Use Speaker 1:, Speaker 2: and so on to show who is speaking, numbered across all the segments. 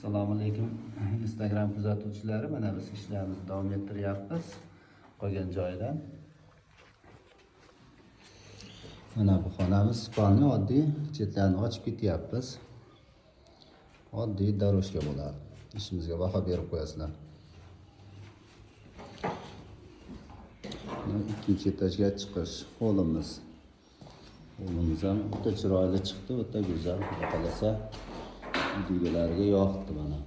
Speaker 1: Assalomu alaykum Instagram kuzatuvchilari. Mana biz ishlarimizni davom ettiryapmiz qolgan joyidan. Mana bu xonamiz spalni oddiy chetlarini ochib ketyapmiz. Oddiy doroshka bo'ladi. Ishimizga baho berib qo'yasizlar. Ikkinchi etajga chiqish holimiz. Holimiz ham o'ta chiroyli chiqdi, o'ta go'zal. Xudo xolasa videolarga yoqdi mana.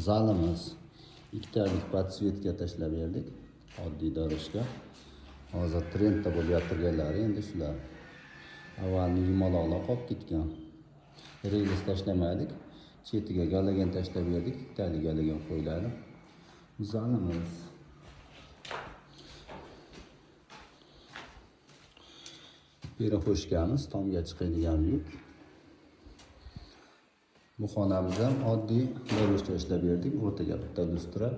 Speaker 1: Zalimiz ikkitalik podsvetka tashlab berdik. Oddiy doroshka. Hozir trendda bo'layotganlari endi shular. Avvalni yumaloqlar qolib ketgan. Reylis tashlamadik. Chetiga galagan tashlab berdik. Ikkitalik galagan qo'yiladi. Zalimiz. Perofoshkamiz, tomga chiqadigan yuk. Bu xonamizda oddiy doroshka tashlab berdik. O'rtaga bitta lustra.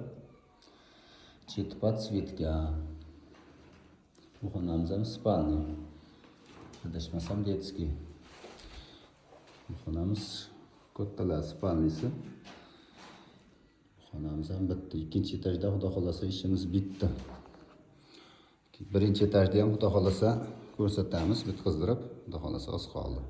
Speaker 1: Chet podsvetka. Bu xonamiz ham spalni. Adashmasam detskiy. Bu xonamiz kattalar spalnisi. Bu xonamiz ham bitta. Ikkinchi etajda xudo xolasa ishimiz bitdi. Birinchi etajda ham xudo xolasa ko'rsatamiz, bitkazdirib, xudo xolasa oz qoldi.